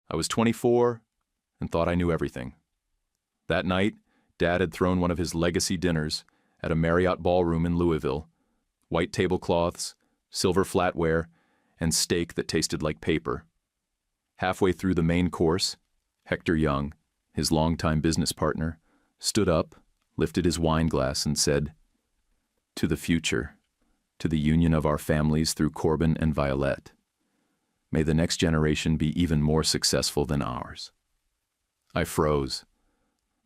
I was 24 and thought I knew everything. That night, Dad had thrown one of his legacy dinners at a Marriott ballroom in Louisville. White tablecloths, silver flatware, and steak that tasted like paper. Halfway through the main course, Hector Young, his longtime business partner, stood up, lifted his wine glass, and said, "To the future, to the union of our families through Corbin and Violette. May the next generation be even more successful than ours." I froze.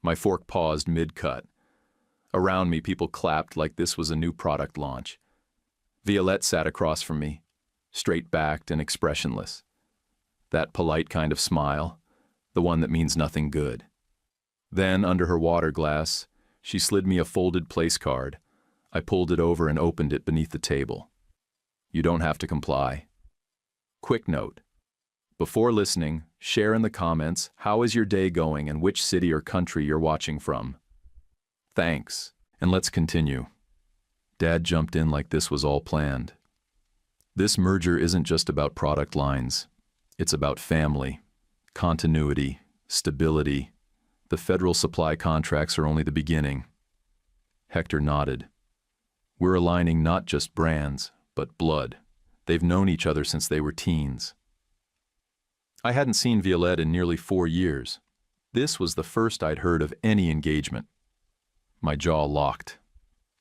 My fork paused mid-cut. Around me, people clapped like this was a new product launch. Violette sat across from me, straight-backed and expressionless. That polite kind of smile, the one that means nothing good. Then, under her water glass, she slid me a folded place card. I pulled it over and opened it beneath the table. "You don't have to comply." Quick note. Before listening, share in the comments how is your day going and which city or country you're watching from. Thanks, and let's continue. Dad jumped in like this was all planned. This merger isn't just about product lines. It's about family, continuity, stability. The federal supply contracts are only the beginning. Hector nodded. We're aligning not just brands, but blood. They've known each other since they were teens. I hadn't seen Violette in nearly 4 years. This was the first I'd heard of any engagement. My jaw locked.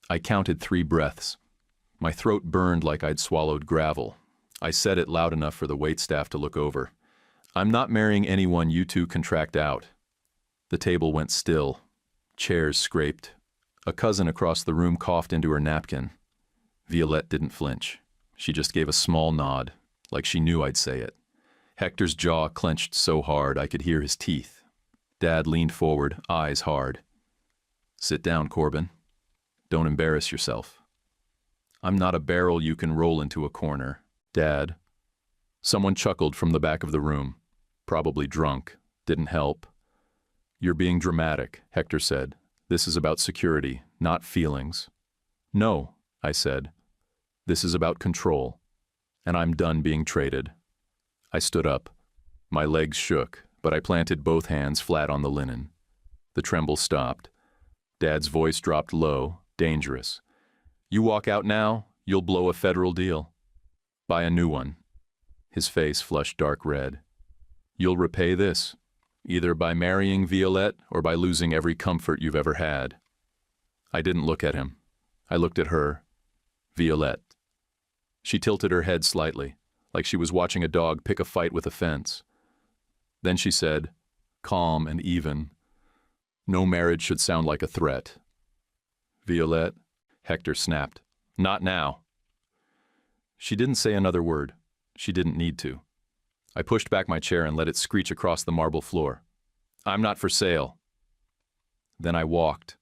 I counted 3 breaths. My throat burned like I'd swallowed gravel. I said it loud enough for the waitstaff to look over. "I'm not marrying anyone you two contract out." The table went still. Chairs scraped. A cousin across the room coughed into her napkin. Violette didn't flinch. She just gave a small nod, like she knew I'd say it. Hector's jaw clenched so hard I could hear his teeth. Dad leaned forward, eyes hard. "Sit down, Corbin. Don't embarrass yourself." "I'm not a barrel you can roll into a corner, Dad." Someone chuckled from the back of the room. Probably drunk. Didn't help. "You're being dramatic," Hector said. "This is about security, not feelings." "No," I said. "This is about control. And I'm done being traded." I stood up. My legs shook, but I planted both hands flat on the linen. The tremble stopped. Dad's voice dropped low, dangerous. "You walk out now, you'll blow a federal deal. Buy a new one." His face flushed dark red. "You'll repay this, either by marrying Violette or by losing every comfort you've ever had." I didn't look at him. I looked at her. Violette. She tilted her head slightly, like she was watching a dog pick a fight with a fence. Then she said, calm and even, "No marriage should sound like a threat." "Violette," Hector snapped. "Not now." She didn't say another word. She didn't need to. I pushed back my chair and let it screech across the marble floor. "I'm not for sale." Then I walked.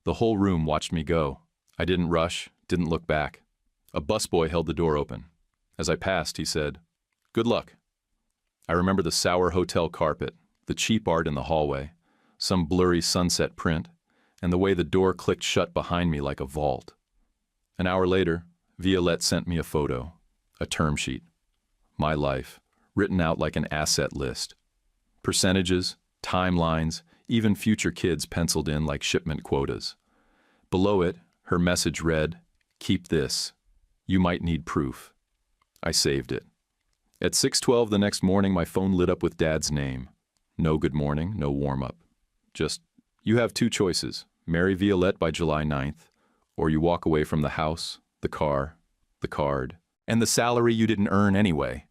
The whole room watched me go. I didn't rush, didn't look back. A busboy held the door open. As I passed, he said, "Good luck." I remember the sour hotel carpet, the cheap art in the hallway, some blurry sunset print, and the way the door clicked shut behind me like a vault. An hour later, Violette sent me a photo, a term sheet. My life, written out like an asset list. Percentages, timelines, even future kids penciled in like shipment quotas. Below it, her message read, "Keep this. You might need proof." I saved it. At 6:12 the next morning, my phone lit up with Dad's name. No good morning, no warm-up. Just, "You have 2 choices. Marry Violette by July 9th, or you walk away from the house, the car, the card, and the salary you didn't earn anyway."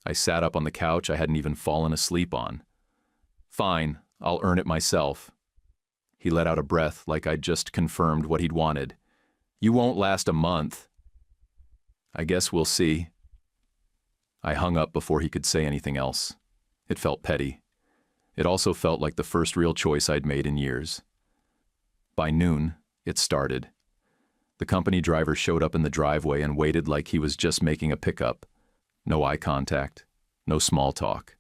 I sat up on the couch I hadn't even fallen asleep on. "Fine, I'll earn it myself." He let out a breath like I'd just confirmed what he'd wanted. "You won't last a month." "I guess we'll see." I hung up before he could say anything else. It felt petty. It also felt like the first real choice I'd made in years. By noon, it started. The company driver showed up in the driveway and waited like he was just making a pickup. No eye contact, no small talk.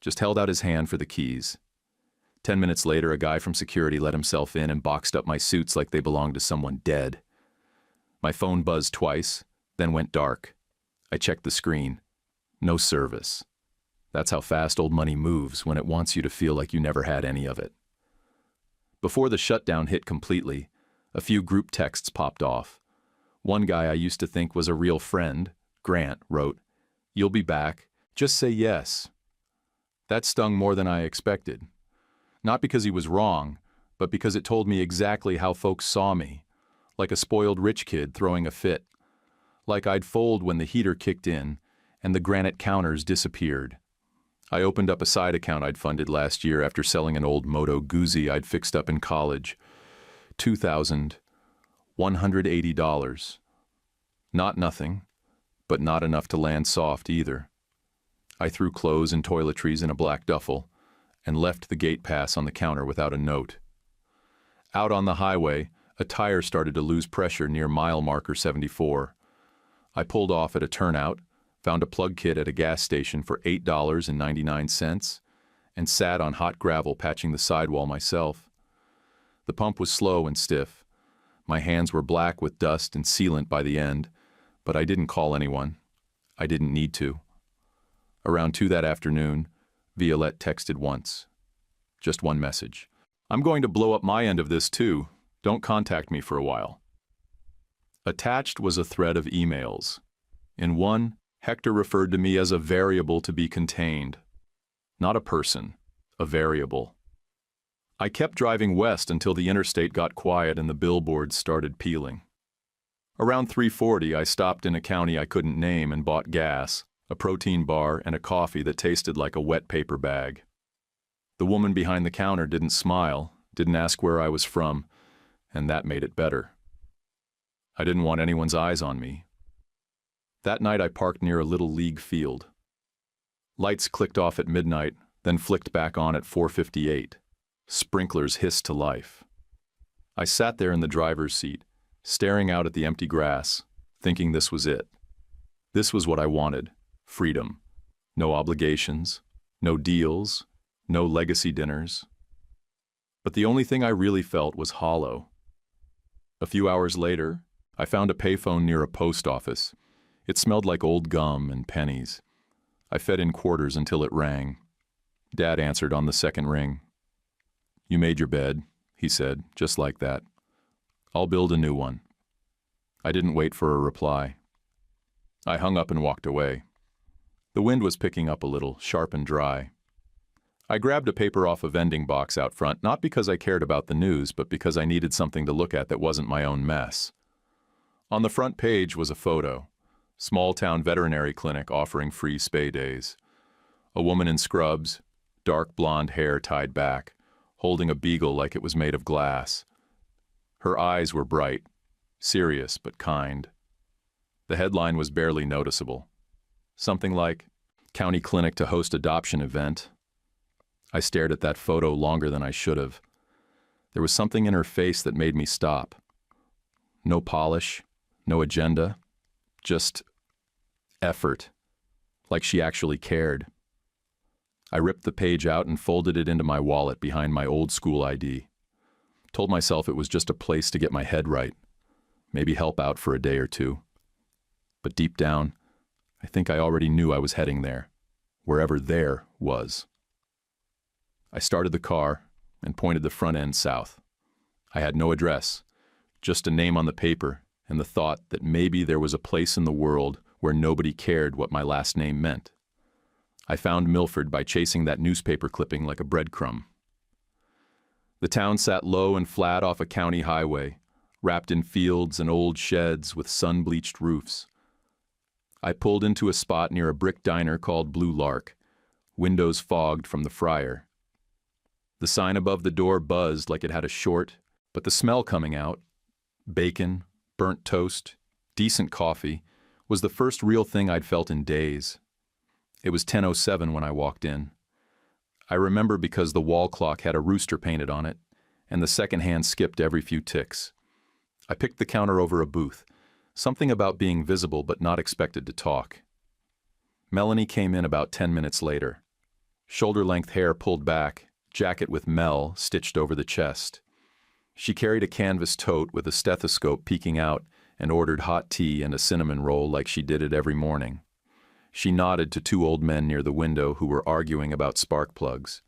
Just held out his hand for the keys. 10 minutes later, a guy from security let himself in and boxed up my suits like they belonged to someone dead. My phone buzzed twice, then went dark. I checked the screen. No service. That's how fast old money moves when it wants you to feel like you never had any of it. Before the shutdown hit completely, a few group texts popped off. One guy I used to think was a real friend, Grant, wrote, "You'll be back. Just say yes." That stung more than I expected. Not because he was wrong, but because it told me exactly how folks saw me, like a spoiled rich kid throwing a fit. Like I'd fold when the heater kicked in and the granite counters disappeared. I opened up a side account I'd funded last year after selling an old Moto Guzzi I'd fixed up in college. $2,180. Not nothing, but not enough to land soft either. I threw clothes and toiletries in a black duffel and left the gate pass on the counter without a note. Out on the highway, a tire started to lose pressure near mile marker 74. I pulled off at a turnout, found a plug kit at a gas station for $8.99, and sat on hot gravel patching the sidewall myself. The pump was slow and stiff. My hands were black with dust and sealant by the end, but I didn't call anyone. I didn't need to. Around 2 that afternoon, Violette texted once. Just one message. "I'm going to blow up my end of this too. Don't contact me for a while." Attached was a thread of emails. In one, Hector referred to me as a variable to be contained. Not a person, a variable. I kept driving west until the interstate got quiet and the billboards started peeling. Around 3:40, I stopped in a county I couldn't name and bought gas, a protein bar, and a coffee that tasted like a wet paper bag. The woman behind the counter didn't smile, didn't ask where I was from, and that made it better. I didn't want anyone's eyes on me. That night I parked near a little league field. Lights clicked off at midnight, then flicked back on at 4:58. Sprinklers hissed to life. I sat there in the driver's seat, staring out at the empty grass, thinking this was it. This was what I wanted. Freedom. No obligations, no deals, no legacy dinners. But the only thing I really felt was hollow. A few hours later, I found a payphone near a post office. It smelled like old gum and pennies. I fed in quarters until it rang. Dad answered on the second ring. "You made your bed," he said, just like that. "I'll build a new one." I didn't wait for a reply. I hung up and walked away. The wind was picking up a little, sharp and dry. I grabbed a paper off a vending box out front, not because I cared about the news, but because I needed something to look at that wasn't my own mess. On the front page was a photo. Small-town veterinary clinic offering free spay days. A woman in scrubs, dark blonde hair tied back, holding a beagle like it was made of glass. Her eyes were bright, serious but kind. The headline was barely noticeable. Something like, "County Clinic to host adoption event." I stared at that photo longer than I should have. There was something in her face that made me stop. No polish, no agenda, just effort, like she actually cared. I ripped the page out and folded it into my wallet behind my old school ID. Told myself it was just a place to get my head right, maybe help out for a day or two. But deep down, I think I already knew I was heading there, wherever there was. I started the car and pointed the front end south. I had no address, just a name on the paper and the thought that maybe there was a place in the world where nobody cared what my last name meant. I found Milford by chasing that newspaper clipping like a breadcrumb. The town sat low and flat off a county highway, wrapped in fields and old sheds with sun-bleached roofs. I pulled into a spot near a brick diner called Blue Lark, windows fogged from the fryer. The sign above the door buzzed like it had a short, but the smell coming out, bacon, burnt toast, decent coffee, was the first real thing I'd felt in days. It was 10:07 when I walked in. I remember because the wall clock had a rooster painted on it, and the second hand skipped every few ticks. I picked the counter over a booth, something about being visible but not expected to talk. Melanie came in about 10 minutes later. Shoulder-length hair pulled back, jacket with Mel stitched over the chest. She carried a canvas tote with a stethoscope peeking out and ordered hot tea and a cinnamon roll like she did it every morning. She nodded to two old men near the window who were arguing about spark plugs.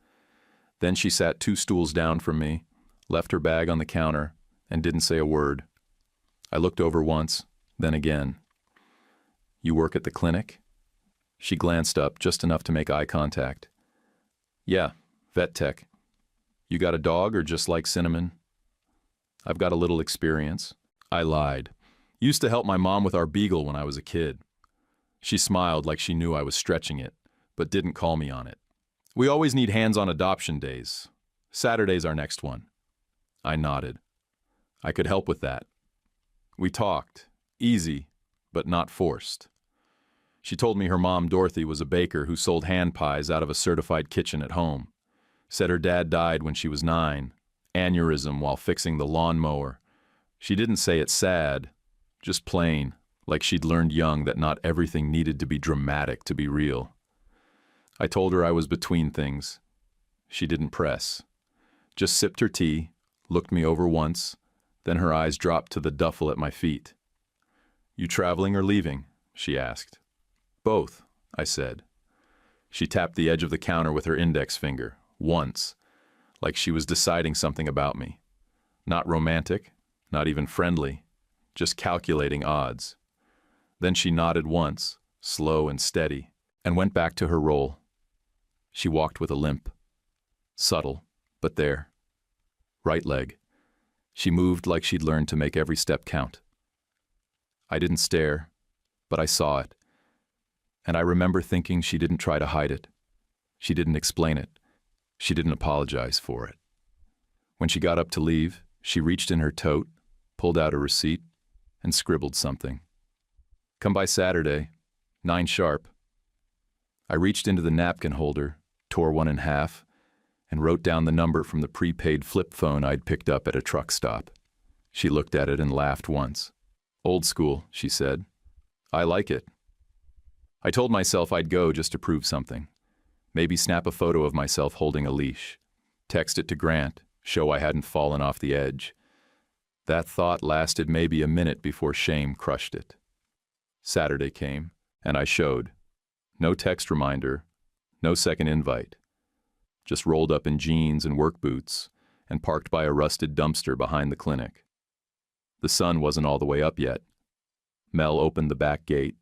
Then she sat 2 stools down from me, left her bag on the counter, and didn't say a word. I looked over once, then again. "You work at the clinic?" She glanced up just enough to make eye contact. "Yeah, vet tech. You got a dog or just like cinnamon?" "I've got a little experience." I lied. "Used to help my mom with our beagle when I was a kid." She smiled like she knew I was stretching it, but didn't call me on it. "We always need hands-on adoption days. Saturday's our next one." I nodded. I could help with that. We talked, easy, but not forced. She told me her mom, Dorothy, was a baker who sold hand pies out of a certified kitchen at home. Said her dad died when she was 9, aneurysm while fixing the lawnmower. She didn't say it's sad, just plain, like she'd learned young that not everything needed to be dramatic to be real. I told her I was between things. She didn't press. Just sipped her tea, looked me over once, then her eyes dropped to the duffel at my feet. "You traveling or leaving?" she asked. "Both," I said. She tapped the edge of the counter with her index finger, once, like she was deciding something about me. Not romantic, not even friendly, just calculating odds. Then she nodded once, slow and steady, and went back to her role. She walked with a limp. Subtle, but there. Right leg. She moved like she'd learned to make every step count. I didn't stare, but I saw it. And I remember thinking she didn't try to hide it. She didn't explain it. She didn't apologize for it. When she got up to leave, she reached in her tote, pulled out a receipt, and scribbled something. "Come by Saturday, 9 sharp." I reached into the napkin holder, tore one in half, and wrote down the number from the prepaid flip phone I'd picked up at a truck stop. She looked at it and laughed once. "Old school," she said. "I like it." I told myself I'd go just to prove something. Maybe snap a photo of myself holding a leash. Text it to Grant, show I hadn't fallen off the edge. That thought lasted maybe a minute before shame crushed it. Saturday came, and I showed. No text reminder, no second invite. Just rolled up in jeans and work boots, and parked by a rusted dumpster behind the clinic. The sun wasn't all the way up yet. Mel opened the back gate,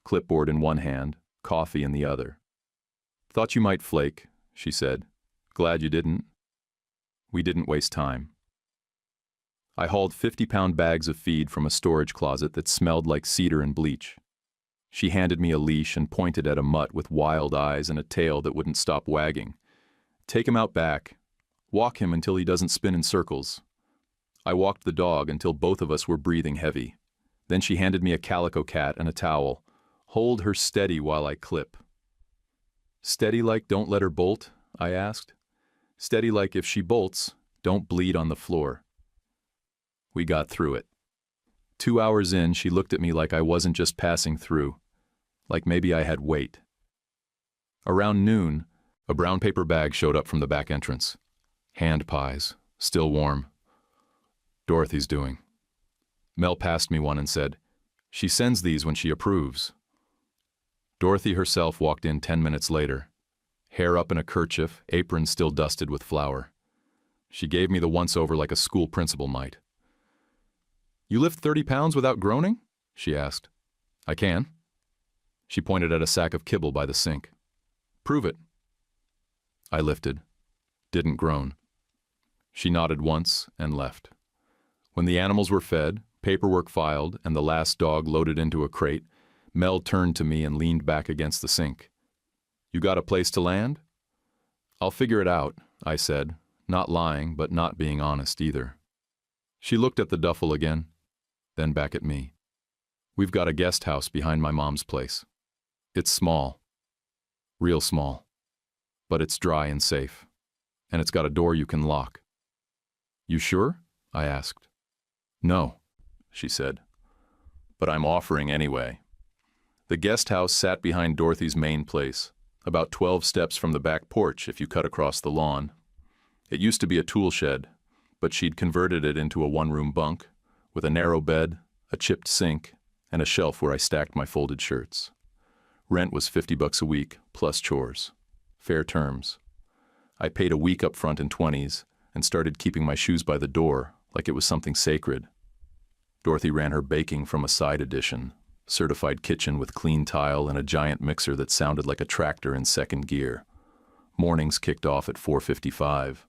clipboard in one hand, coffee in the other. "Thought you might flake," she said. "Glad you didn't." We didn't waste time. I hauled 50-pound bags of feed from a storage closet that smelled like cedar and bleach. She handed me a leash and pointed at a mutt with wild eyes and a tail that wouldn't stop wagging. "Take him out back. Walk him until he doesn't spin in circles." I walked the dog until both of us were breathing heavy. Then she handed me a calico cat and a towel. "Hold her steady while I clip." "Steady like don't let her bolt?" I asked. "Steady like if she bolts, don't bleed on the floor." We got through it. 2 hours in, she looked at me like I wasn't just passing through, like maybe I had weight. Around noon, a brown paper bag showed up from the back entrance. Hand pies, still warm. "Dorothy's doing." Mel passed me one and said, "She sends these when she approves." Dorothy herself walked in 10 minutes later, hair up in a kerchief, apron still dusted with flour. She gave me the once-over like a school principal might. "You lift 30 pounds without groaning?" she asked. "I can." She pointed at a sack of kibble by the sink. "Prove it." I lifted. Didn't groan. She nodded once and left. When the animals were fed, paperwork filed, and the last dog loaded into a crate, Mel turned to me and leaned back against the sink. "You got a place to land?" "I'll figure it out," I said, not lying but not being honest either. She looked at the duffel again, then back at me. "We've got a guest house behind my mom's place. It's small. Real small. But it's dry and safe. And it's got a door you can lock." "You sure?" I asked. "No," she said. "But I'm offering anyway." The guest house sat behind Dorothy's main place, about 12 steps from the back porch if you cut across the lawn. It used to be a tool shed, but she'd converted it into a one-room bunk, with a narrow bed, a chipped sink, and a shelf where I stacked my folded shirts. Rent was $50 a week, plus chores. Fair terms. I paid a week up front in 20s and started keeping my shoes by the door like it was something sacred. Dorothy ran her baking from a side edition, certified kitchen with clean tile and a giant mixer that sounded like a tractor in second gear. Mornings kicked off at 4:55.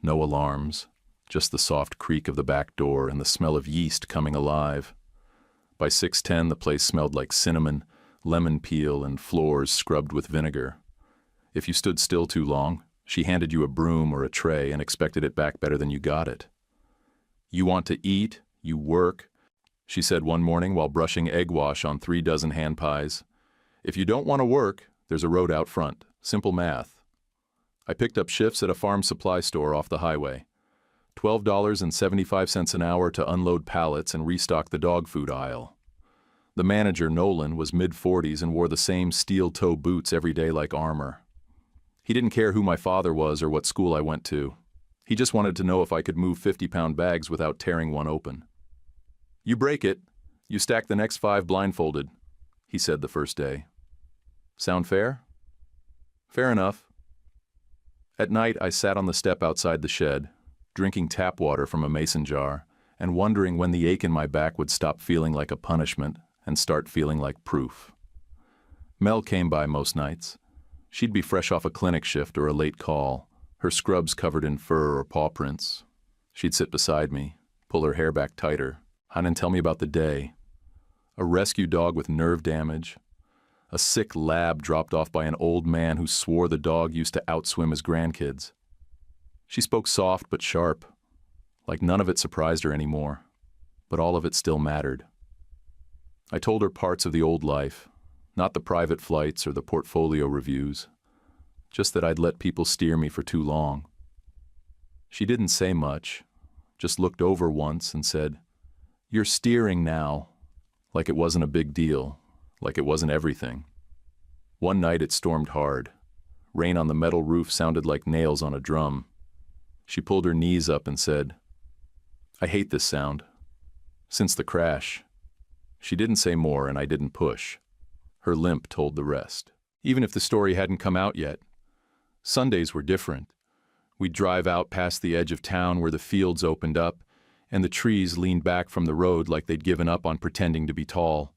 No alarms, just the soft creak of the back door and the smell of yeast coming alive. By 6:10, the place smelled like cinnamon, lemon peel, and floors scrubbed with vinegar. If you stood still too long, she handed you a broom or a tray and expected it back better than you got it. "You want to eat, you work," she said one morning while brushing egg wash on 3 dozen hand pies. "If you don't want to work, there's a road out front. Simple math." I picked up shifts at a farm supply store off the highway. $12.75 an hour to unload pallets and restock the dog food aisle. The manager, Nolan, was mid-40s and wore the same steel-toe boots every day like armor. He didn't care who my father was or what school I went to. He just wanted to know if I could move 50-pound bags without tearing one open. "You break it, you stack the next 5 blindfolded," he said the first day. Sound fair? Fair enough. At night, I sat on the step outside the shed, drinking tap water from a mason jar, and wondering when the ache in my back would stop feeling like a punishment and start feeling like proof. Mel came by most nights. She'd be fresh off a clinic shift or a late call, her scrubs covered in fur or paw prints. She'd sit beside me, pull her hair back tighter, and tell me about the day. A rescue dog with nerve damage, a sick lab dropped off by an old man who swore the dog used to outswim his grandkids. She spoke soft but sharp, like none of it surprised her anymore, but all of it still mattered. I told her parts of the old life, not the private flights or the portfolio reviews, just that I'd let people steer me for too long. She didn't say much, just looked over once and said, "You're steering now," like it wasn't a big deal, like it wasn't everything. One night it stormed hard. Rain on the metal roof sounded like nails on a drum. She pulled her knees up and said, "I hate this sound. Since the crash." She didn't say more and I didn't push. Her limp told the rest. Even if the story hadn't come out yet. Sundays were different. We'd drive out past the edge of town where the fields opened up and the trees leaned back from the road like they'd given up on pretending to be tall.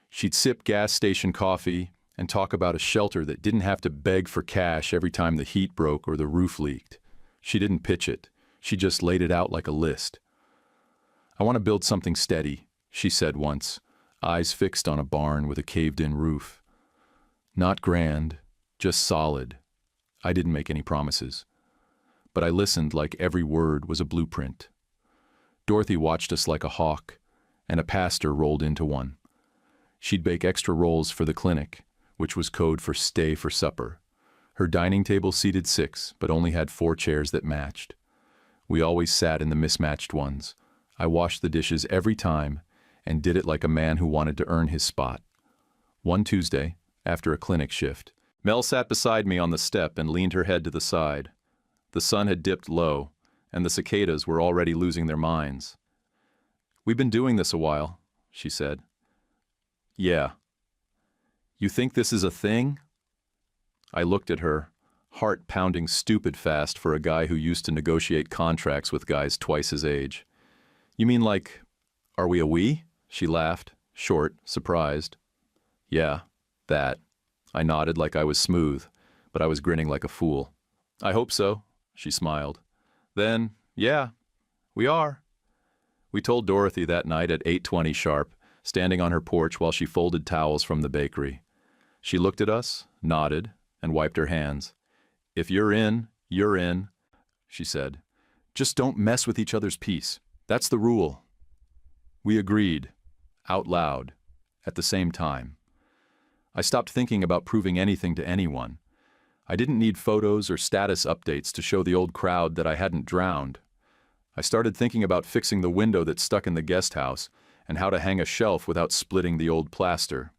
She'd sip gas station coffee and talk about a shelter that didn't have to beg for cash every time the heat broke or the roof leaked. She didn't pitch it. She just laid it out like a list. "I want to build something steady," she said once, eyes fixed on a barn with a caved-in roof. "Not grand, just solid." I didn't make any promises, but I listened like every word was a blueprint. Dorothy watched us like a hawk, and a pastor rolled into one. She'd bake extra rolls for the clinic, which was code for stay for supper. Her dining table seated 6, but only had 4 chairs that matched. We always sat in the mismatched ones. I washed the dishes every time and did it like a man who wanted to earn his spot. One Tuesday, after a clinic shift, Mel sat beside me on the step and leaned her head to the side. The sun had dipped low, and the cicadas were already losing their minds. "We've been doing this a while," she said. "Yeah." "You think this is a thing?" I looked at her, heart pounding stupid fast for a guy who used to negotiate contracts with guys twice his age. "You mean like, are we a we?" She laughed, short, surprised. "Yeah, that." I nodded like I was smooth, but I was grinning like a fool. "I hope so," she smiled. "Then, yeah, we are." We told Dorothy that night at 8:20 sharp, standing on her porch while she folded towels from the bakery. She looked at us, nodded, and wiped her hands. "If you're in, she said. "Just don't mess with each other's peace. That's the rule." We agreed, out loud, at the same time. I stopped thinking about proving anything to anyone. I didn't need photos or status updates to show the old crowd that I hadn't drowned. I started thinking about fixing the window that stuck in the guest house and how to hang a shelf without splitting the old plaster.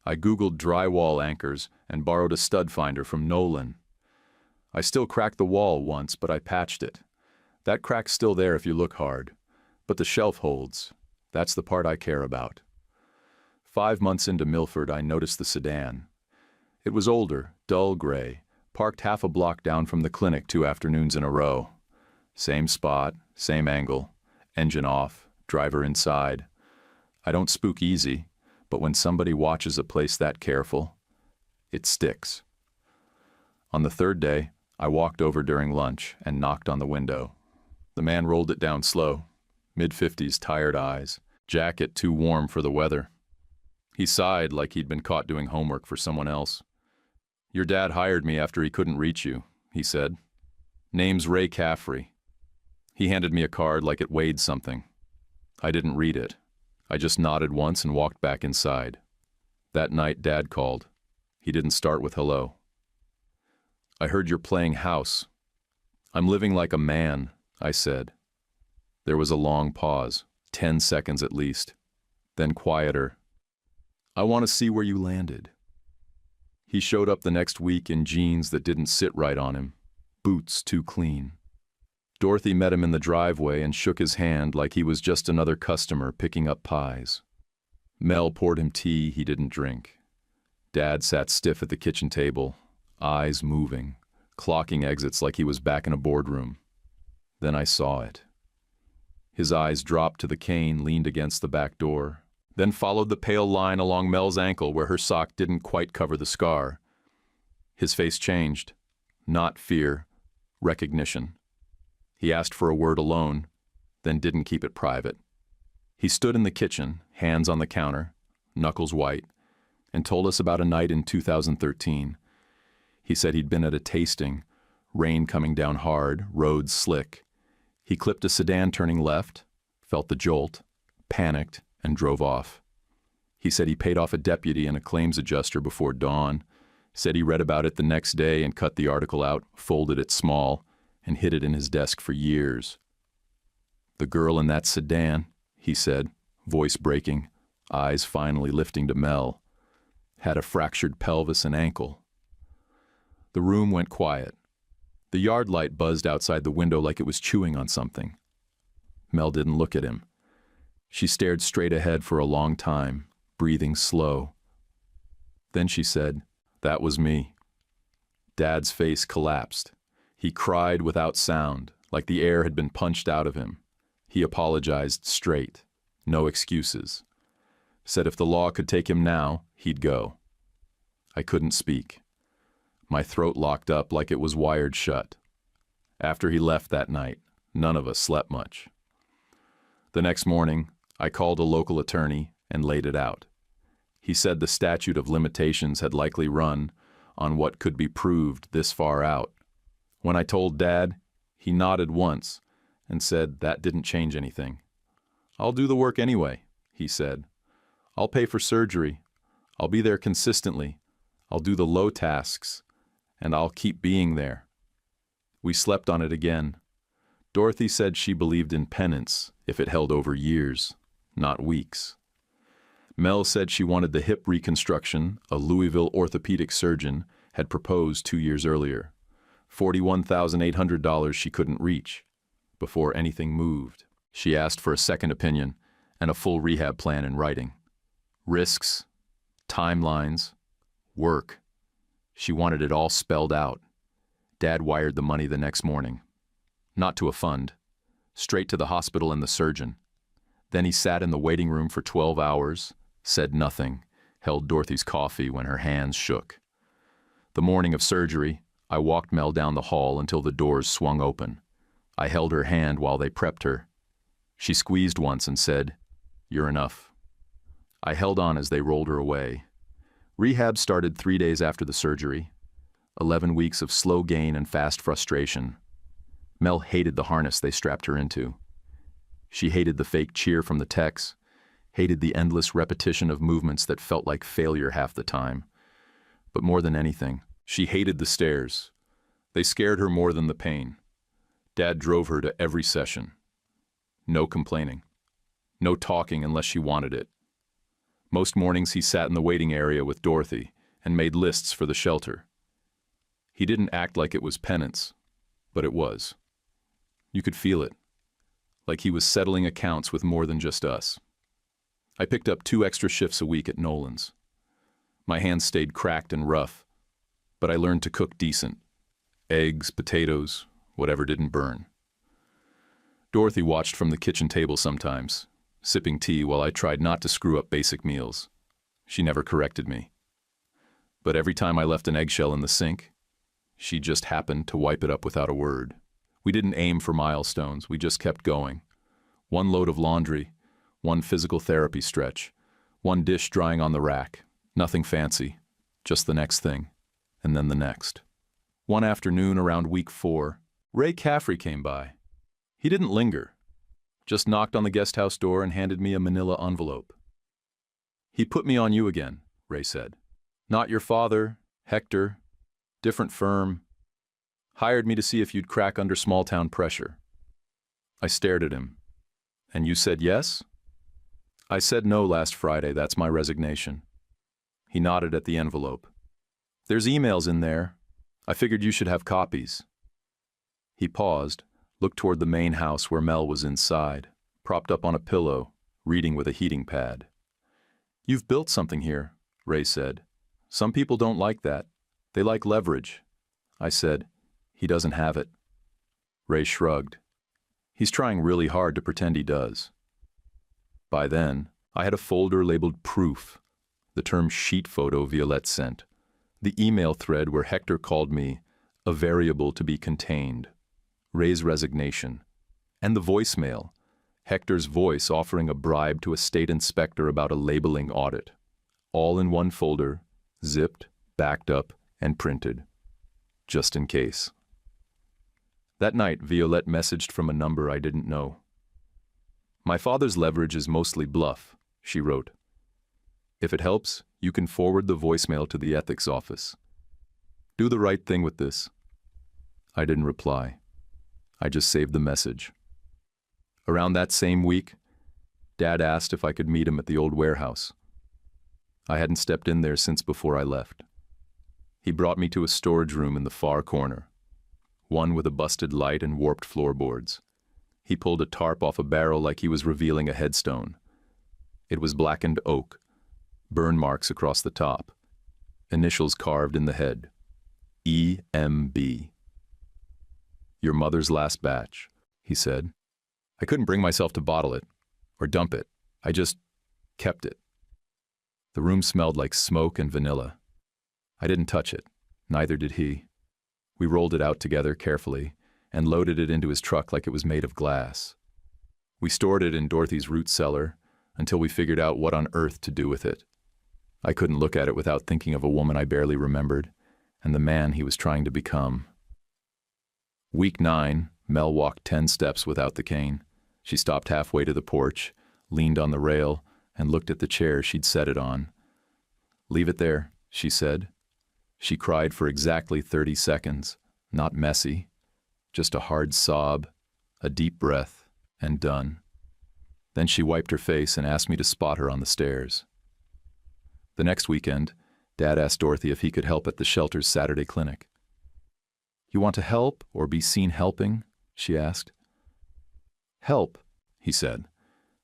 I Googled drywall anchors and borrowed a stud finder from Nolan. I still cracked the wall once, but I patched it. That crack's still there if you look hard. But the shelf holds. That's the part I care about. 5 months into Milford, I noticed the sedan. It was older, dull gray, parked half a block down from the clinic 2 afternoons in a row. Same spot, same angle, engine off, driver inside. I don't spook easy, but when somebody watches a place that careful, it sticks. On the 3rd day, I walked over during lunch and knocked on the window. The man rolled it down slow, mid-50s, tired eyes, jacket too warm for the weather. He sighed like he'd been caught doing homework for someone else. "Your dad hired me after he couldn't reach you," he said. "Name's Ray Caffrey." He handed me a card like it weighed something. I didn't read it. I just nodded once and walked back inside. That night, Dad called. He didn't start with hello. "I heard you're playing house." "I'm living like a man," I said. There was a long pause, 10 seconds at least. Then quieter. "I want to see where you landed." He showed up the next week in jeans that didn't sit right on him, boots too clean. Dorothy met him in the driveway and shook his hand like he was just another customer picking up pies. Mel poured him tea he didn't drink. Dad sat stiff at the kitchen table, eyes moving, clocking exits like he was back in a boardroom. Then I saw it. His eyes dropped to the cane leaned against the back door, then followed the pale line along Mel's ankle where her sock didn't quite cover the scar. His face changed. Not fear, recognition. He asked for a word alone, then didn't keep it private. He stood in the kitchen, hands on the counter, knuckles white, and told us about a night in 2013. He said he'd been at a tasting, rain coming down hard, roads slick. He clipped a sedan turning left, felt the jolt, panicked, and drove off. He said he paid off a deputy and a claims adjuster before dawn, said he read about it the next day and cut the article out, folded it small, and hid it in his desk for years. "The girl in that sedan," he said, voice breaking, eyes finally lifting to Mel, had a fractured pelvis and ankle. The room went quiet. The yard light buzzed outside the window like it was chewing on something. Mel didn't look at him. She stared straight ahead for a long time, breathing slow. Then she said, "That was me." Dad's face collapsed. He cried without sound, like the air had been punched out of him. He apologized straight, no excuses. Said if the law could take him now, he'd go. I couldn't speak. My throat locked up like it was wired shut. After he left that night, none of us slept much. The next morning, I called a local attorney and laid it out. He said the statute of limitations had likely run on what could be proved this far out. When I told Dad, he nodded once and said that didn't change anything. "I'll do the work anyway," he said. "I'll pay for surgery. I'll be there consistently. I'll do the low tasks, and I'll keep being there." We slept on it again. Dorothy said she believed in penance if it held over years, not weeks. Mel said she wanted the hip reconstruction a Louisville orthopedic surgeon had proposed 2 years earlier. $41,800 she couldn't reach. Before anything moved, she asked for a second opinion and a full rehab plan in writing. Risks, timelines, work. She wanted it all spelled out. Dad wired the money the next morning. Not to a fund, straight to the hospital and the surgeon. Then he sat in the waiting room for 12 hours, said nothing, held Dorothy's coffee when her hands shook. The morning of surgery, I walked Mel down the hall until the doors swung open. I held her hand while they prepped her. She squeezed once and said, "You're enough." I held on as they rolled her away. Rehab started 3 days after the surgery. 11 weeks of slow gain and fast frustration. Mel hated the harness they strapped her into. She hated the fake cheer from the techs, hated the endless repetition of movements that felt like failure half the time. But more than anything, she hated the stairs. They scared her more than the pain. Dad drove her to every session. No complaining. No talking unless she wanted it. Most mornings he sat in the waiting area with Dorothy and made lists for the shelter. He didn't act like it was penance, but it was. You could feel it, like he was settling accounts with more than just us. I picked up 2 extra shifts a week at Nolan's. My hands stayed cracked and rough, but I learned to cook decent. Eggs, potatoes, whatever didn't burn. Dorothy watched from the kitchen table sometimes, sipping tea while I tried not to screw up basic meals. She never corrected me. But every time I left an eggshell in the sink, she just happened to wipe it up without a word. We didn't aim for milestones, we just kept going. 1 load of laundry, 1 physical therapy stretch, 1 dish drying on the rack. Nothing fancy, just the next thing, and then the next. One afternoon around week 4, Ray Caffrey came by. He didn't linger, just knocked on the guest house door and handed me a manila envelope. "He put me on you again," Ray said. "Not your father, Hector, different firm. Hired me to see if you'd crack under small-town pressure." I stared at him. "And you said yes?" "I said no last Friday, that's my resignation." He nodded at the envelope. "There's emails in there. I figured you should have copies." He paused, looked toward the main house where Mel was inside, propped up on a pillow, reading with a heating pad. "You've built something here," Ray said. "Some people don't like that. They like leverage." I said, "He doesn't have it." Ray shrugged. "He's trying really hard to pretend he does." By then, I had a folder labeled proof, the term sheet photo Violette sent, the email thread where Hector called me a variable to be contained, Ray's resignation, and the voicemail, Hector's voice offering a bribe to a state inspector about a labeling audit, all in one folder, zipped, backed up, and printed, just in case. That night, Violette messaged from a number I didn't know. "My father's leverage is mostly bluff," she wrote. "If it helps, you can forward the voicemail to the ethics office. Do the right thing with this." I didn't reply. I just saved the message. Around that same week, Dad asked if I could meet him at the old warehouse. I hadn't stepped in there since before I left. He brought me to a storage room in the far corner, one with a busted light and warped floorboards. He pulled a tarp off a barrel like he was revealing a headstone. It was blackened oak, burn marks across the top, initials carved in the head. EMB. "Your mother's last batch," he said. I couldn't bring myself to bottle it or dump it. I just kept it. The room smelled like smoke and vanilla. I didn't touch it, neither did he. We rolled it out together carefully and loaded it into his truck like it was made of glass. We stored it in Dorothy's root cellar until we figured out what on earth to do with it. I couldn't look at it without thinking of a woman I barely remembered and the man he was trying to become. Week 9, Mel walked 10 steps without the cane. She stopped halfway to the porch, leaned on the rail, and looked at the chair she'd set it on. "Leave it there," she said. She cried for exactly 30 seconds, not messy, just a hard sob, a deep breath, and done. Then she wiped her face and asked me to spot her on the stairs. The next weekend, Dad asked Dorothy if he could help at the shelter's Saturday clinic. "You want to help or be seen helping?" she asked. "Help," he said.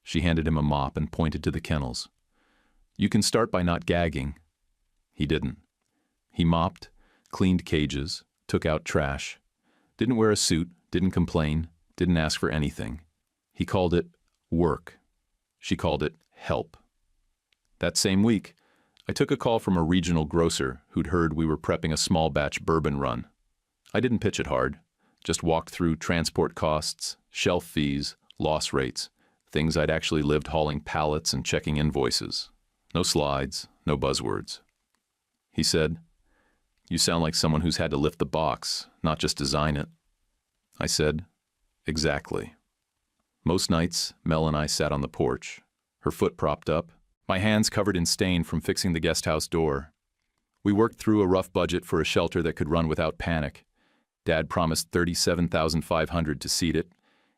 She handed him a mop and pointed to the kennels. "You can start by not gagging." He didn't. He mopped, cleaned cages, took out trash, didn't wear a suit, didn't complain, didn't ask for anything. He called it work. She called it help. That same week, I took a call from a regional grocer who'd heard we were prepping a small batch bourbon run. I didn't pitch it hard, just walked through transport costs, shelf fees, loss rates, things I'd actually lived hauling pallets and checking invoices. No slides, no buzzwords. He said, "You sound like someone who's had to lift the box, not just design it." I said, "Exactly." Most nights, Mel and I sat on the porch, her foot propped up, my hands covered in stain from fixing the guest house door. We worked through a rough budget for a shelter that could run without panic. Dad promised $37,500 to seat it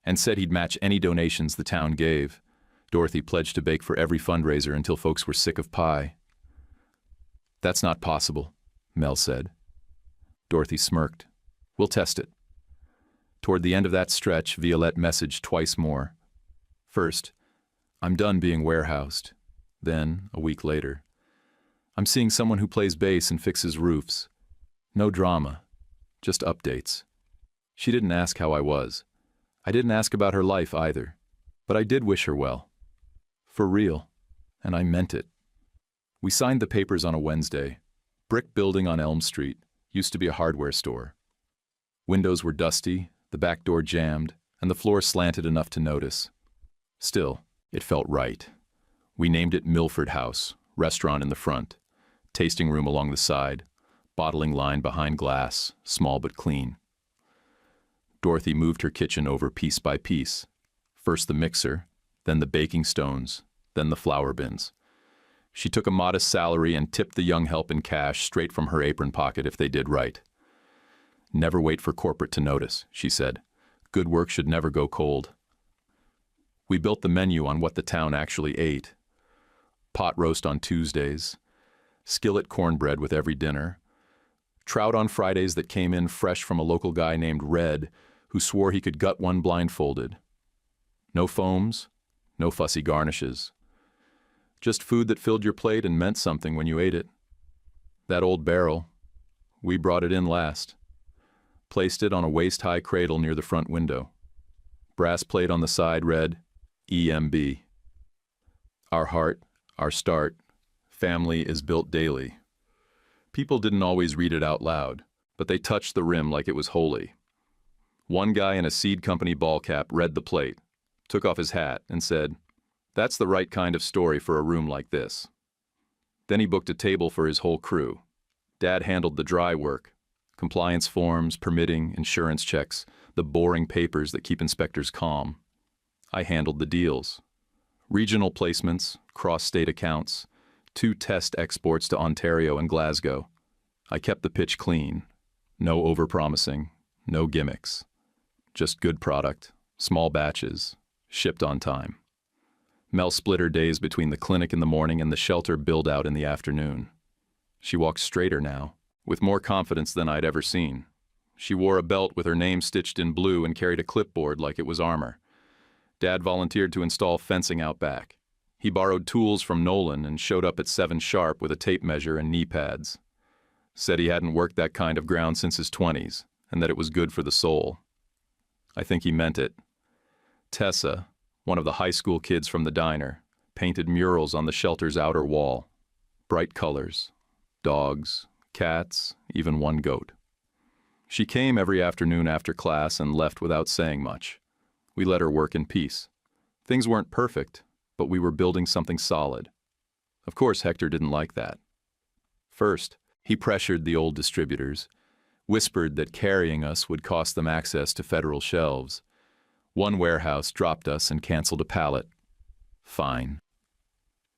and said he'd match any donations the town gave. Dorothy pledged to bake for every fundraiser until folks were sick of pie. "That's not possible," Mel said. Dorothy smirked. "We'll test it." Toward the end of that stretch, Violette messaged twice more. First, "I'm done being warehoused. Then, a week later, I'm seeing someone who plays bass and fixes roofs. No drama, just updates. She didn't ask how I was. I didn't ask about her life either, but I did wish her well. For real, and I meant it. We signed the papers on a Wednesday. Brick building on Elm Street, used to be a hardware store. Windows were dusty, the back door jammed, and the floor slanted enough to notice. Still, it felt right. We named it Milford House, restaurant in the front, tasting room along the side, bottling line behind glass, small but clean. Dorothy moved her kitchen over piece by piece. First the mixer, then the baking stones, then the flour bins. She took a modest salary and tipped the young help in cash straight from her apron pocket if they did right. Never wait for corporate to notice, she said. Good work should never go cold. We built the menu on what the town actually ate. Pot roast on Tuesdays, skillet cornbread with every dinner, trout on Fridays that came in fresh from a local guy named Red who swore he could gut one blindfolded. No foams, no fussy garnishes. Just food that filled your plate and meant something when you ate it. That old barrel, we brought it in last. Placed it on a waist-high cradle near the front window. Brass plate on the side read, EMB. Our heart, our start, family is built daily. People didn't always read it out loud, but they touched the rim like it was holy. One guy in a seed company ball cap read the plate, took off his hat, and said, "That's the right kind of story for a room like this." Then he booked a table for his whole crew. Dad handled the dry work, compliance forms, permitting, insurance checks, the boring papers that keep inspectors calm. I handled the deals. Regional placements, cross-state accounts, 2 test exports to Ontario and Glasgow. I kept the pitch clean. No overpromising, no gimmicks. Just good product, small batches, shipped on time. Mel split her days between the clinic in the morning and the shelter build-out in the afternoon. She walked straighter now, with more confidence than I'd ever seen. She wore a belt with her name stitched in blue and carried a clipboard like it was armor. Dad volunteered to install fencing out back. He borrowed tools from Nolan and showed up at 7 sharp with a tape measure and knee pads. Said he hadn't worked that kind of ground since his 20s, and that it was good for the soul. I think he meant it. Tessa, one of the high school kids from the diner, painted murals on the shelter's outer wall. Bright colors. Dogs, cats, even one goat. She came every afternoon after class and left without saying much. We let her work in peace. Things weren't perfect, but we were building something solid. Of course, Hector didn't like that. First, he pressured the old distributors, whispered that carrying us would cost them access to federal shelves. One warehouse dropped us and canceled a pallet. Fine.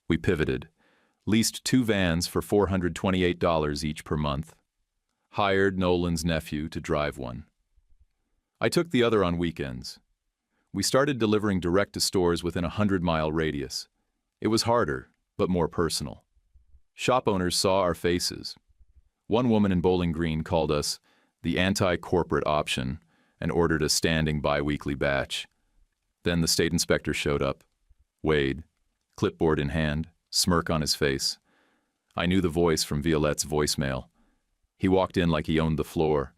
We pivoted, leased 2 vans for $428 each per month, hired Nolan's nephew to drive one. I took the other on weekends. We started delivering direct to stores within a 100-mile radius. It was harder, but more personal. Shop owners saw our faces. One woman in Bowling Green called us the anti-corporate option and ordered a standing bi-weekly batch. Then the state inspector showed up. Wade, clipboard in hand, smirk on his face. I knew the voice from Violette's voicemail. He walked in like he owned the floor.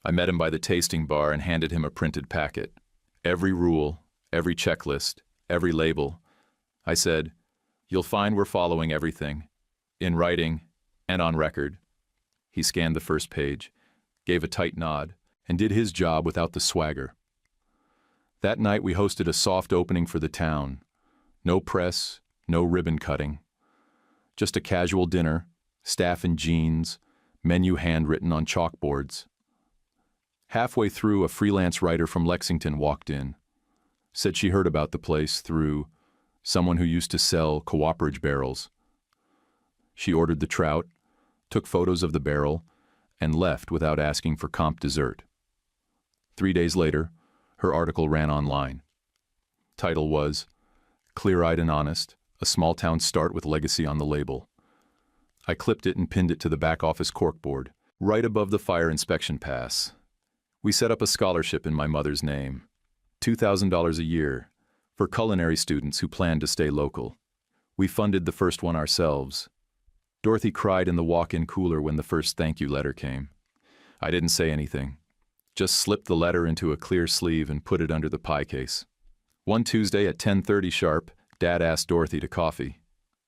I met him by the tasting bar and handed him a printed packet. Every rule, every checklist, every label. I said, "You'll find we're following everything, in writing and on record." He scanned the first page, gave a tight nod, and did his job without the swagger. That night we hosted a soft opening for the town. No press, no ribbon cutting. Just a casual dinner, staff in jeans, menu handwritten on chalkboards. Halfway through, a freelance writer from Lexington walked in. Said she heard about the place through someone who used to sell cooperage barrels. She ordered the trout, took photos of the barrel, and left without asking for comp dessert. 3 days later, her article ran online. Title was, "Clear-eyed and honest, a small-town start with legacy on the label." I clipped it and pinned it to the back office corkboard, right above the fire inspection pass. We set up a scholarship in my mother's name, $2,000 a year, for culinary students who planned to stay local. We funded the first one ourselves. Dorothy cried in the walk-in cooler when the first thank you letter came. I didn't say anything. Just slipped the letter into a clear sleeve and put it under the pie case. One Tuesday at 10:30 sharp, Dad asked Dorothy to coffee.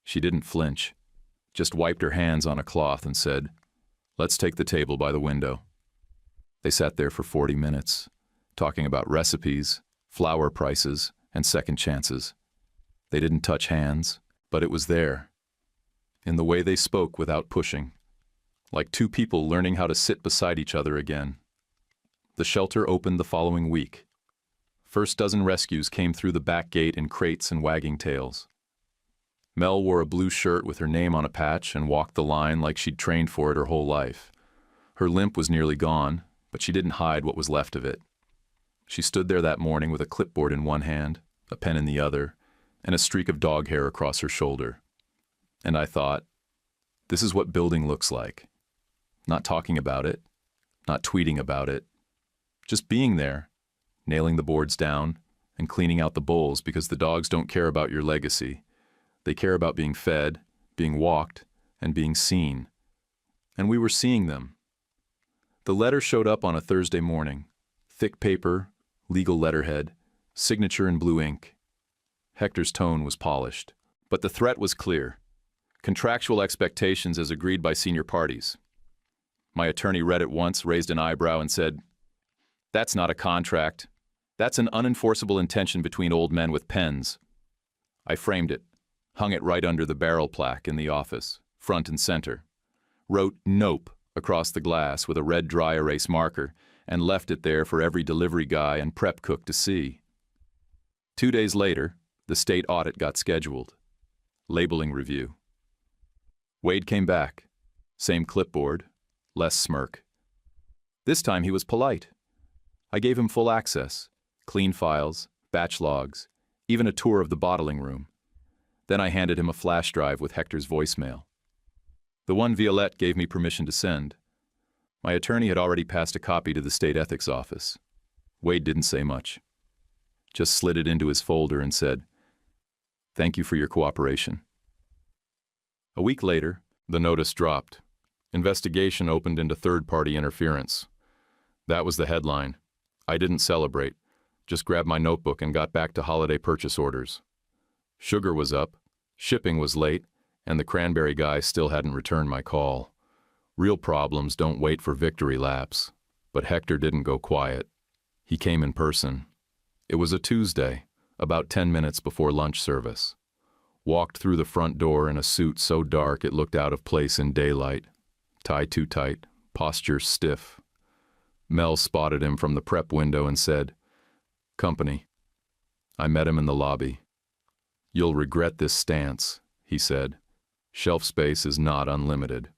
She didn't flinch, just wiped her hands on a cloth and said, "Let's take the table by the window." They sat there for 40 minutes, talking about recipes, flour prices, and second chances. They didn't touch hands, but it was there, in the way they spoke without pushing, like two people learning how to sit beside each other again. The shelter opened the following week. First dozen rescues came through the back gate in crates and wagging tails. Mel wore a blue shirt with her name on a patch and walked the line like she'd trained for it her whole life. Her limp was nearly gone, but she didn't hide what was left of it. She stood there that morning with a clipboard in one hand, a pen in the other, and a streak of dog hair across her shoulder. And I thought, this is what building looks like. Not talking about it, not tweeting about it, just being there, nailing the boards down, and cleaning out the bowls because the dogs don't care about your legacy. They care about being fed, being walked, and being seen. And we were seeing them. The letter showed up on a Thursday morning. Thick paper, legal letterhead, signature in blue ink. Hector's tone was polished, but the threat was clear. Contractual expectations as agreed by senior parties. My attorney read it once, raised an eyebrow, and said, "That's not a contract. That's an unenforceable intention between old men with pens." I framed it, hung it right under the barrel plaque in the office, front and center, wrote "Nope" across the glass with a red dry erase marker, and left it there for every delivery guy and prep cook to see. 2 days later, the state audit got scheduled. Labeling review. Wade came back. Same clipboard, less smirk. This time he was polite. I gave him full access, clean files, batch logs, even a tour of the bottling room. Then I handed him a flash drive with Hector's voicemail. The one Violette gave me permission to send. My attorney had already passed a copy to the state ethics office. Wade didn't say much. Just slid it into his folder and said, "Thank you for your cooperation." A week later, the notice dropped. Investigation opened into third-party interference. That was the headline. I didn't celebrate, just grabbed my notebook and got back to holiday purchase orders. Sugar was up, shipping was late, and the cranberry guy still hadn't returned my call. Real problems don't wait for victory laps, but Hector didn't go quiet. He came in person. It was a Tuesday, about 10 minutes before lunch service. Walked through the front door in a suit so dark it looked out of place in daylight. Tie too tight, posture stiff. Mel spotted him from the prep window and said, "Company." I met him in the lobby. "You'll regret this stance," he said. "Shelf space is not unlimited."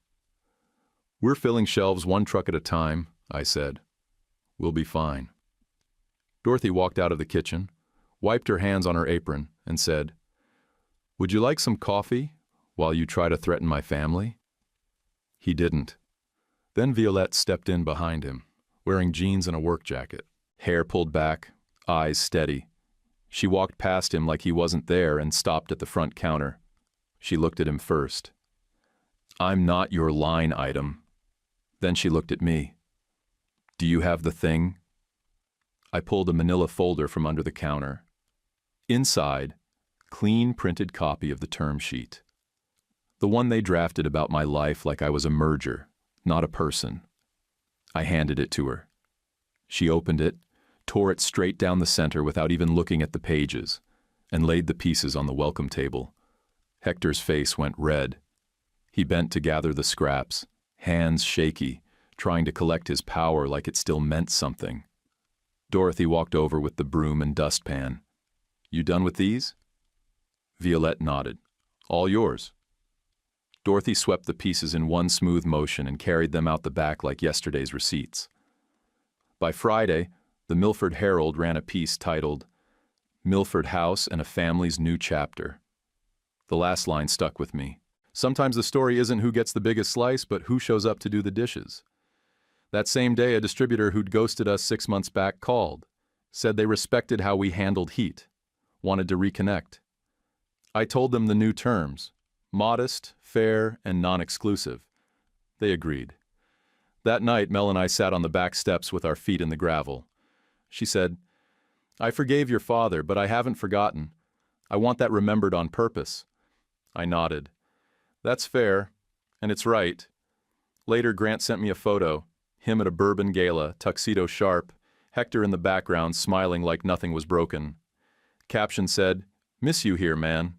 "We're filling shelves one truck at a time," I said. "We'll be fine." Dorothy walked out of the kitchen, wiped her hands on her apron, and said, "Would you like some coffee while you try to threaten my family?" He didn't. Then Violette stepped in behind him, wearing jeans and a work jacket, hair pulled back, eyes steady. She walked past him like he wasn't there and stopped at the front counter. She looked at him first. "I'm not your line item." Then she looked at me. "Do you have the thing?" I pulled a manila folder from under the counter. Inside, clean printed copy of the term sheet. The one they drafted about my life like I was a merger, not a person. I handed it to her. She opened it, tore it straight down the center without even looking at the pages, and laid the pieces on the welcome table. Hector's face went red. He bent to gather the scraps, hands shaky, trying to collect his power like it still meant something. Dorothy walked over with the broom and dustpan. "You done with these?" Violette nodded. "All yours." Dorothy swept the pieces in one smooth motion and carried them out the back like yesterday's receipts. By Friday, the Milford Herald ran a piece titled, "Milford House and a Family's New Chapter." The last line stuck with me. Sometimes the story isn't who gets the biggest slice, but who shows up to do the dishes. That same day, a distributor who'd ghosted us 6 months back called, said they respected how we handled heat, wanted to reconnect. I told them the new terms: modest, fair, and non-exclusive. They agreed. That night, Mel and I sat on the back steps with our feet in the gravel. She said, "I forgave your father, but I haven't forgotten. I want that remembered on purpose." I nodded. "That's fair, and it's right." Later, Grant sent me a photo, him at a bourbon gala, tuxedo sharp, Hector in the background smiling like nothing was broken. Caption said, "Miss you here, man."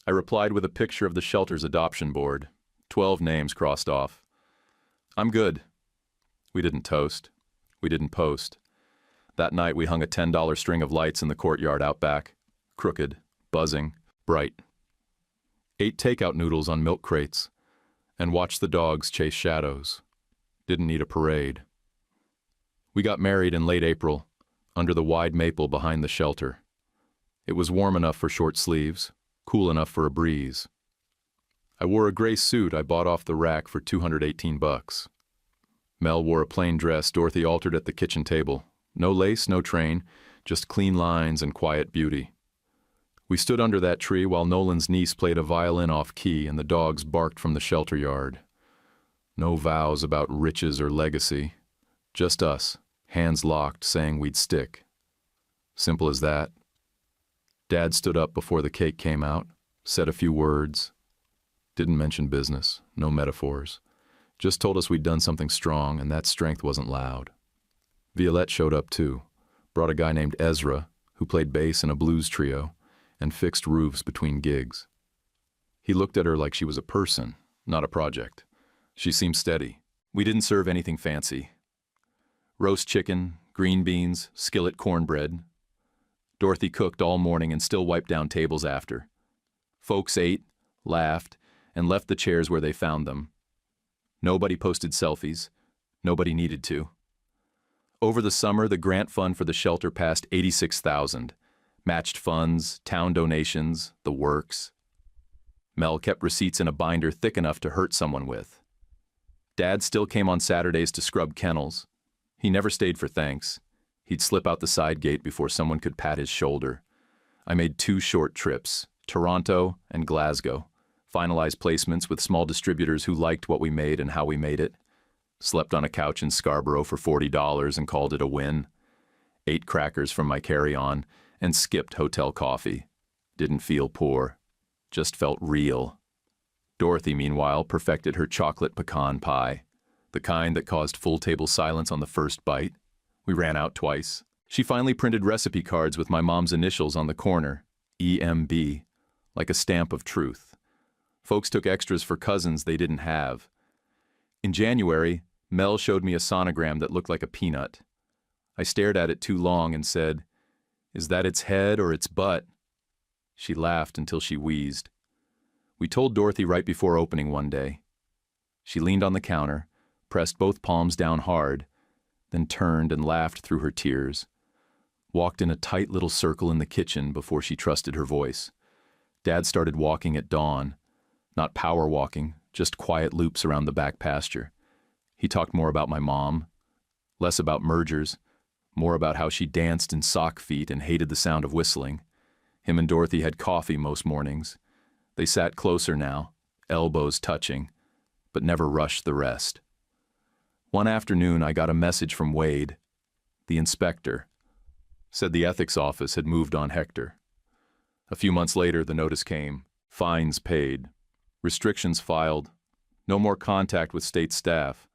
I replied with a picture of the shelter's adoption board. 12 names crossed off. "I'm good." We didn't toast. We didn't post. That night we hung a $10 string of lights in the courtyard out back. Crooked, buzzing, bright. Ate takeout noodles on milk crates and watched the dogs chase shadows. Didn't need a parade. We got married in late April, under the wide maple behind the shelter. It was warm enough for short sleeves, cool enough for a breeze. I wore a gray suit I bought off the rack for $218. Mel wore a plain dress Dorothy altered at the kitchen table. No lace, no train, just clean lines and quiet beauty. We stood under that tree while Nolan's niece played a violin off-key and the dogs barked from the shelter yard. No vows about riches or legacy. Just us, hands locked, saying we'd stick. Simple as that. Dad stood up before the cake came out, said a few words. Didn't mention business, no metaphors. Just told us we'd done something strong, and that strength wasn't loud. Violette showed up too, brought a guy named Ezra, who played bass in a blues trio, and fixed roofs between gigs. He looked at her like she was a person, not a project. She seemed steady. We didn't serve anything fancy. Roast chicken, green beans, skillet cornbread. Dorothy cooked all morning and still wiped down tables after. Folks ate, laughed, and left the chairs where they found them. Nobody posted selfies. Nobody needed to. Over the summer, the grant fund for the shelter passed $86,000. Matched funds, town donations, the works. Mel kept receipts in a binder thick enough to hurt someone with. Dad still came on Saturdays to scrub kennels. He never stayed for thanks. He'd slip out the side gate before someone could pat his shoulder. I made 2 short trips, Toronto and Glasgow. Finalized placements with small distributors who liked what we made and how we made it. Slept on a couch in Scarborough for $40 and called it a win. Ate crackers from my carry-on and skipped hotel coffee. Didn't feel poor. Just felt real. Dorothy, meanwhile, perfected her chocolate pecan pie, the kind that caused full table silence on the first bite. We ran out twice. She finally printed recipe cards with my mom's initials on the corner, EMB, like a stamp of truth. Folks took extras for cousins they didn't have. In January, Mel showed me a sonogram that looked like a peanut. I stared at it too long and said, "Is that its head or its butt?" She laughed until she wheezed. We told Dorothy right before opening one day. She leaned on the counter, pressed both palms down hard, then turned and laughed through her tears. Walked in a tight little circle in the kitchen before she trusted her voice. Dad started walking at dawn. Not power walking, just quiet loops around the back pasture. He talked more about my mom, less about mergers, more about how she danced in sock feet and hated the sound of whistling. Him and Dorothy had coffee most mornings. They sat closer now, elbows touching, but never rushed the rest. One afternoon I got a message from Wade, the inspector. Said the ethics office had moved on Hector. A few months later the notice came, fines paid, restrictions filed, no more contact with state staff.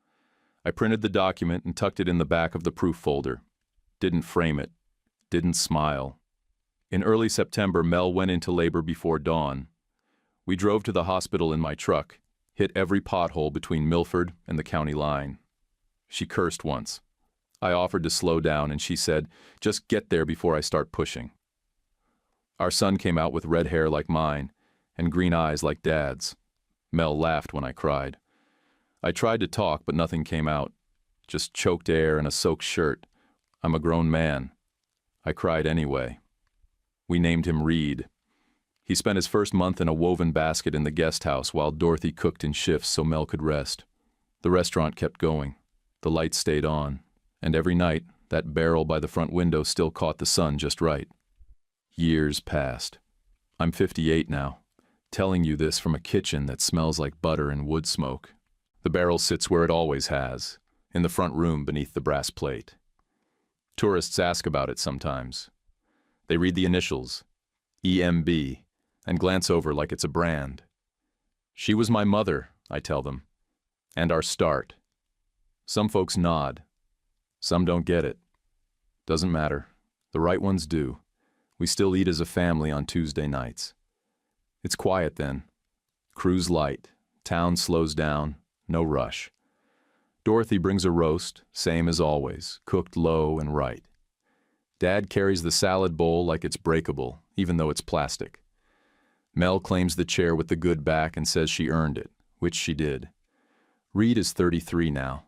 I printed the document and tucked it in the back of the proof folder. Didn't frame it, didn't smile. In early September, Mel went into labor before dawn. We drove to the hospital in my truck, hit every pothole between Milford and the county line. She cursed once. I offered to slow down and she said, "Just get there before I start pushing." Our son came out with red hair like mine and green eyes like Dad's. Mel laughed when I cried. I tried to talk, but nothing came out. Just choked air and a soaked shirt. I'm a grown man. I cried anyway. We named him Reed. He spent his first month in a woven basket in the guest house while Dorothy cooked in shifts so Mel could rest. The restaurant kept going. The lights stayed on. And every night, that barrel by the front window still caught the sun just right. Years passed. I'm 58 now, telling you this from a kitchen that smells like butter and wood smoke. The barrel sits where it always has, in the front room beneath the brass plate. Tourists ask about it sometimes. They read the initials, EMB, and glance over like it's a brand. She was my mother, I tell them, and our start. Some folks nod. Some don't get it. Doesn't matter. The right ones do. We still eat as a family on Tuesday nights. It's quiet then. Cruise light. Town slows down. No rush. Dorothy brings a roast, same as always, cooked low and right. Dad carries the salad bowl like it's breakable, even though it's plastic. Mel claims the chair with the good back and says she earned it, which she did. Reed is 33 now,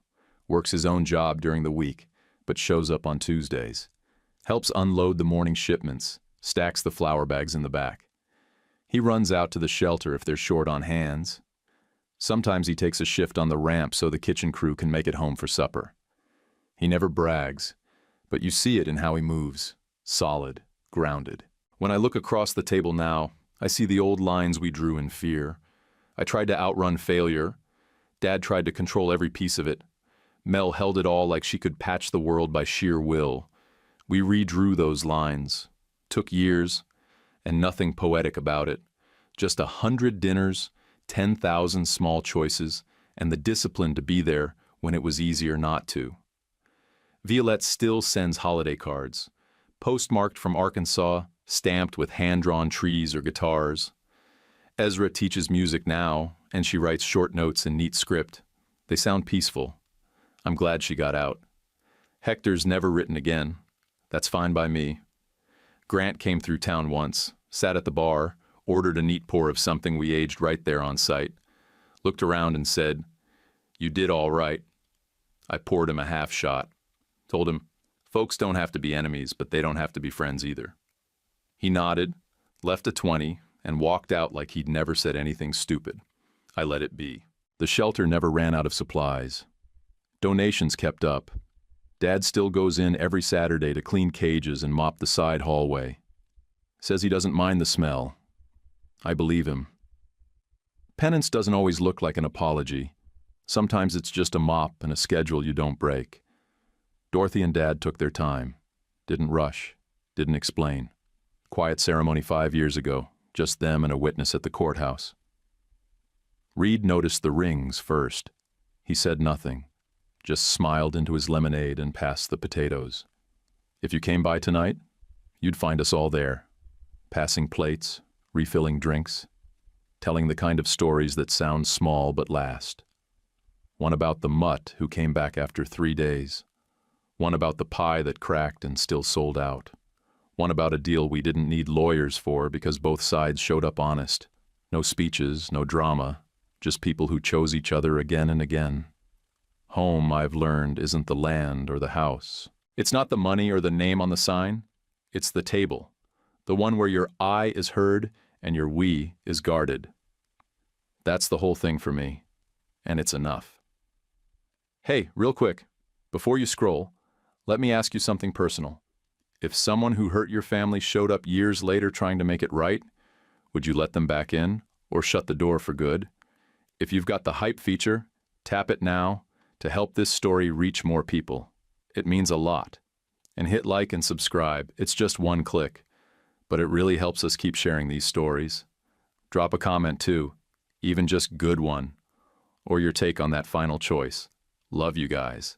works his own job during the week, but shows up on Tuesdays. Helps unload the morning shipments, stacks the flour bags in the back. He runs out to the shelter if they're short on hands. Sometimes he takes a shift on the ramp so the kitchen crew can make it home for supper. He never brags, but you see it in how he moves, solid, grounded. When I look across the table now, I see the old lines we drew in fear. I tried to outrun failure. Dad tried to control every piece of it. Mel held it all like she could patch the world by sheer will. We redrew those lines. Took years, and nothing poetic about it. Just 100 dinners, 10,000 small choices, and the discipline to be there when it was easier not to. Violette still sends holiday cards, postmarked from Arkansas, stamped with hand-drawn trees or guitars. Ezra teaches music now, and she writes short notes in neat script. They sound peaceful. I'm glad she got out. Hector's never written again. That's fine by me. Grant came through town once, sat at the bar, ordered a neat pour of something we aged right there on site, looked around and said, "You did all right." I poured him a half shot. Told him, folks don't have to be enemies, but they don't have to be friends either. He nodded, left a 20, and walked out like he'd never said anything stupid. I let it be. The shelter never ran out of supplies. Donations kept up. Dad still goes in every Saturday to clean cages and mop the side hallway. Says he doesn't mind the smell. I believe him. Penance doesn't always look like an apology. Sometimes it's just a mop and a schedule you don't break. Dorothy and Dad took their time. Didn't rush. Didn't explain. Quiet ceremony 5 years ago. Just them and a witness at the courthouse. Reed noticed the rings first. He said nothing. Just smiled into his lemonade and passed the potatoes. If you came by tonight, you'd find us all there, passing plates, refilling drinks, telling the kind of stories that sound small but last. One about the mutt who came back after 3 days. One about the pie that cracked and still sold out. One about a deal we didn't need lawyers for because both sides showed up honest. No speeches, no drama, just people who chose each other again and again. Home, I've learned, isn't the land or the house. It's not the money or the name on the sign. It's the table. The one where your I is heard and your we is guarded. That's the whole thing for me. And it's enough. Hey, real quick, before you scroll, let me ask you something personal. If someone who hurt your family showed up years later trying to make it right, would you let them back in or shut the door for good? If you've got the hype feature, tap it now to help this story reach more people. It means a lot. And hit like and subscribe. It's just one click. But it really helps us keep sharing these stories. Drop a comment too, even just good one, or your take on that final choice. Love you guys.